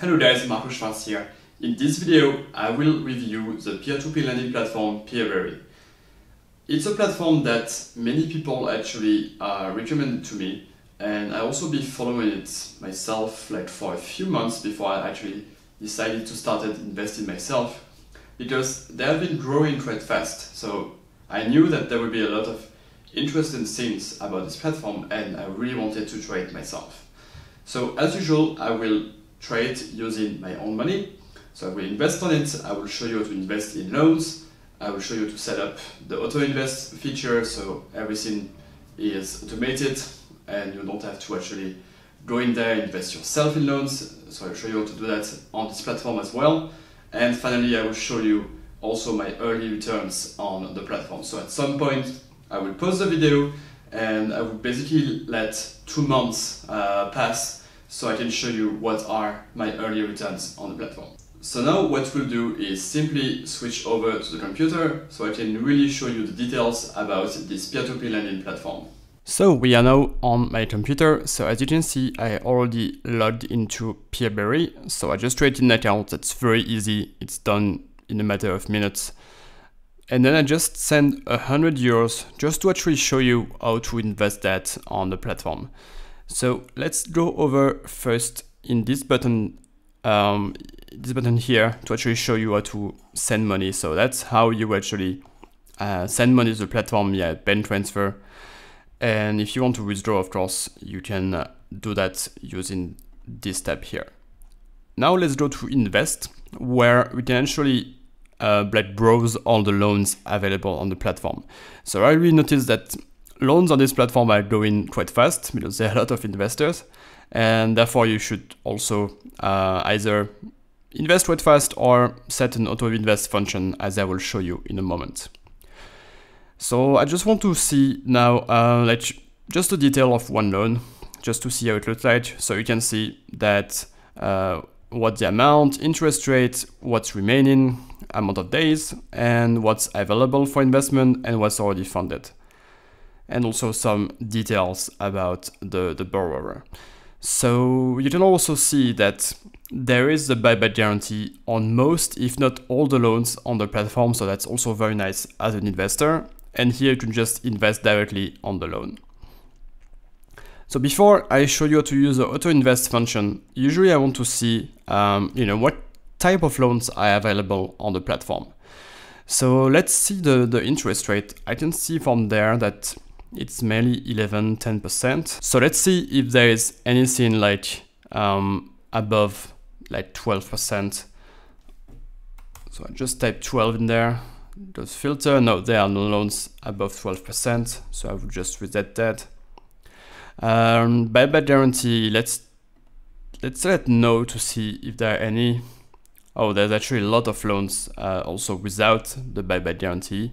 Hello guys, Marco Schwarz here. In this video, I will review the peer-to-peer lending platform Peerberry. It's a platform that many people actually recommended to me, and I also been following it myself like for a few months before I actually decided to start investing myself, because they have been growing quite fast. So I knew that there would be a lot of interesting things about this platform, and I really wanted to try it myself. So as usual, I will try it using my own money. So I will invest on it. I will show you how to invest in loans. I will show you to set up the auto invest feature, so everything is automated and you don't have to actually go in there and invest yourself in loans. So I'll show you how to do that on this platform as well. And finally, I will show you also my early returns on the platform. So at some point, I will pause the video and I will basically let 2 months pass so I can show you what are my early returns on the platform. So now what we'll do is simply switch over to the computer so I can really show you the details about this peer-to-peer lending platform. So we are now on my computer. So as you can see, I already logged into Peerberry. So I just created an account. That's very easy. It's done in a matter of minutes. And then I just send €100 just to actually show you how to invest that on the platform. So let's go over first in this button here to actually show you how to send money. So that's how you actually send money to the platform via bank transfer. And if you want to withdraw, of course, you can do that using this tab here. Now let's go to invest, where we can actually browse all the loans available on the platform. So I really noticed that loans on this platform are going quite fast because there are a lot of investors, and therefore you should also either invest quite fast or set an auto invest function, as I will show you in a moment. So I just want to see now just the detail of one loan, just to see how it looks like. So you can see that what the amount, interest rate, what's remaining, amount of days, and what's available for investment and what's already funded. And also some details about the borrower. So you can also see that there is a buyback guarantee on most, if not all, the loans on the platform. So that's also very nice as an investor. And here you can just invest directly on the loan. So before I show you how to use the auto invest function, usually I want to see what type of loans are available on the platform. So let's see the interest rate. I can see from there that it's mainly 11–10%. So let's see if there is anything like above like 12%. So I just type 12 in there. Just filter. No, there are no loans above 12%. So I will just reset that. Buyback guarantee. Let's let no to see if there are any. Oh, there's actually a lot of loans also without the buyback guarantee,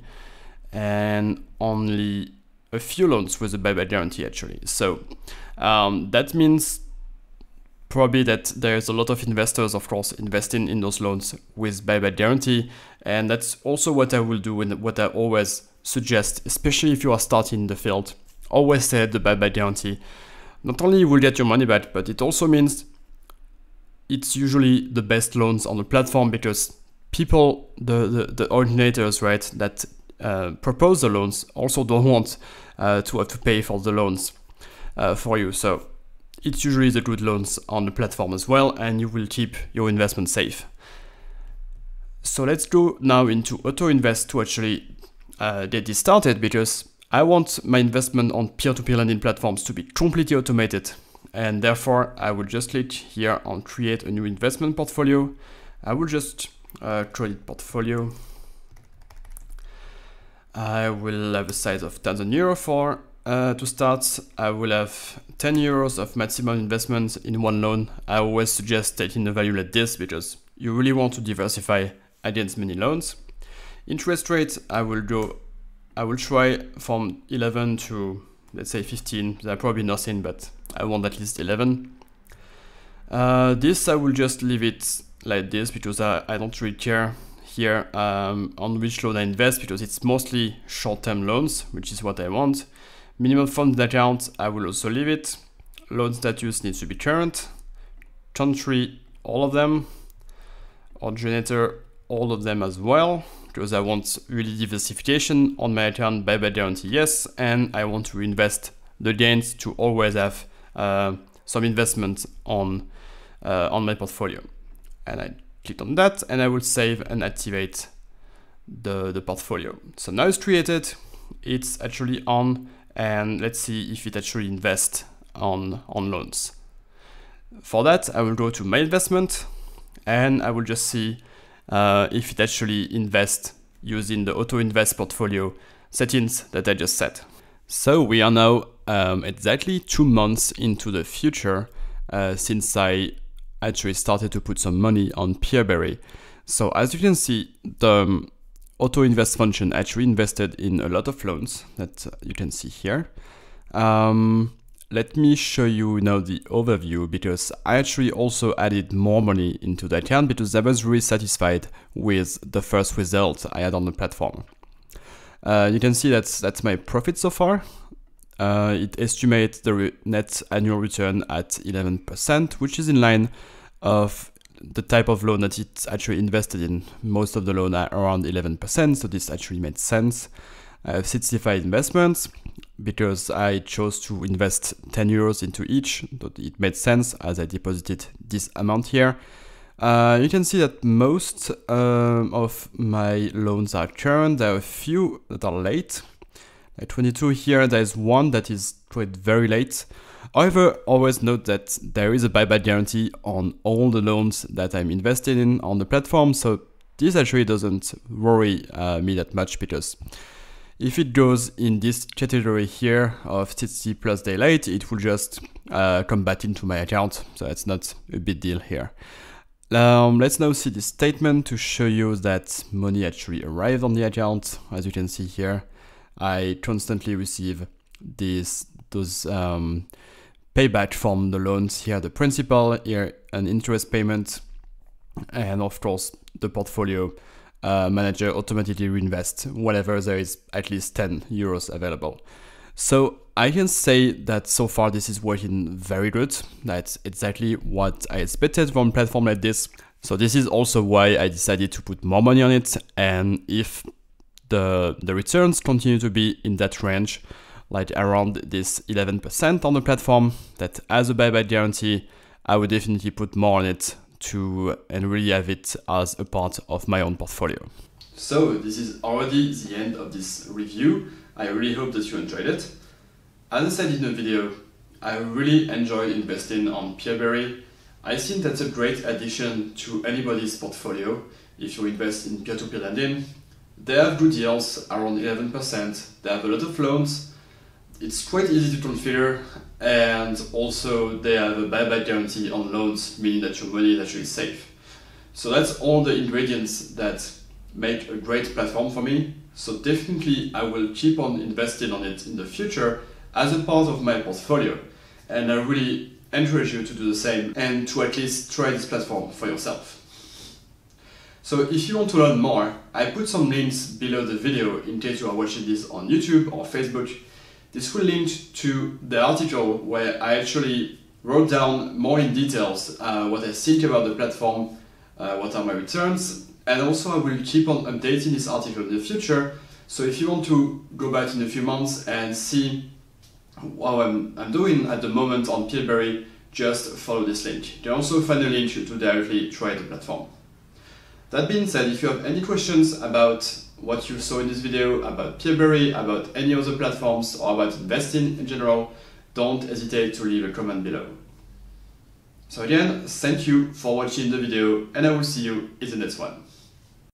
and only a few loans with a buyback guarantee actually. So that means probably that there's a lot of investors, of course, investing in those loans with buyback guarantee. And that's also what I will do and what I always suggest, especially if you are starting in the field. Always set the buyback guarantee. Not only you will get your money back, but it also means it's usually the best loans on the platform, because people, the originators, right, that propose the loans also don't want to have to pay for the loans for you. So it's usually the good loans on the platform as well, and you will keep your investment safe. So let's go now into auto invest to actually get this started, because I want my investment on peer-to-peer lending platforms to be completely automated. And therefore I will just click here on create a new investment portfolio. I will just create portfolio. I will have a size of €1,000 for to start. I will have €10 of maximum investment in one loan. I always suggest taking a value like this because you really want to diversify against many loans. Interest rate, I will try from 11 to, let's say, 15. There's probably nothing, but I want at least 11. This I will just leave it like this because I don't really care here on which loan I invest, because it's mostly short-term loans, which is what I want. Minimum fund account, I will also leave it. Loan status needs to be current. Country, all of them, originator, all of them as well, because I want really diversification on my account. Buyback guarantee, yes, and I want to reinvest the gains to always have some investment on my portfolio. And I click on that, and I will save and activate the portfolio. So now it's created, it's actually on, and let's see if it actually invests on loans. For that, I will go to my investment, and I will just see if it actually invests using the auto invest portfolio settings that I just set. So we are now exactly 2 months into the future since I actually started to put some money on Peerberry. So as you can see, the auto invest function actually invested in a lot of loans that you can see here. Let me show you now the overview, because I actually also added more money into the account because I was really satisfied with the first result I had on the platform. You can see that's my profit so far. It estimates the net annual return at 11%, which is in line of the type of loan that it's actually invested in. Most of the loan are around 11%, so this actually made sense. I have 65 investments because I chose to invest 10 euros into each. It made sense as I deposited this amount here. You can see that most of my loans are current. There are a few that are late. Like 22 here, there's one that is quite very late. However, always note that there is a buyback guarantee on all the loans that I'm invested in on the platform. So this actually doesn't worry me that much, because if it goes in this category here of 60 plus day late, it will just come back into my account. So it's not a big deal here. Let's now see this statement to show you that money actually arrived on the account. As you can see here, I constantly receive those payback from the loans here, the principal, here an interest payment, and of course the portfolio manager automatically reinvest whenever there is at least 10 euros available. So I can say that so far this is working very good. That's exactly what I expected from a platform like this. So this is also why I decided to put more money on it. And if the returns continue to be in that range, like around this 11% on the platform that has a buyback guarantee, I would definitely put more on it and really have it as a part of my own portfolio. So this is already the end of this review. I really hope that you enjoyed it. As I said in the video, I really enjoy investing on Peerberry. I think that's a great addition to anybody's portfolio if you invest in peer-to-peer lending. They have good deals, around 11%. They have a lot of loans. It's quite easy to configure, and also they have a buyback guarantee on loans, meaning that your money is actually safe. So that's all the ingredients that make a great platform for me. So definitely I will keep on investing on it in the future as a part of my portfolio. And I really encourage you to do the same and to at least try this platform for yourself. So if you want to learn more, I put some links below the video in case you are watching this on YouTube or Facebook. This will link to the article where I actually wrote down more in details what I think about the platform, what are my returns, and also I will keep on updating this article in the future. So if you want to go back in a few months and see how I'm doing at the moment on Peerberry, just follow this link. You can also find a link to directly try the platform. That being said, if you have any questions about what you saw in this video, about Peerberry, about any other platforms, or about investing in general, don't hesitate to leave a comment below. So again, thank you for watching the video, and I will see you in the next one.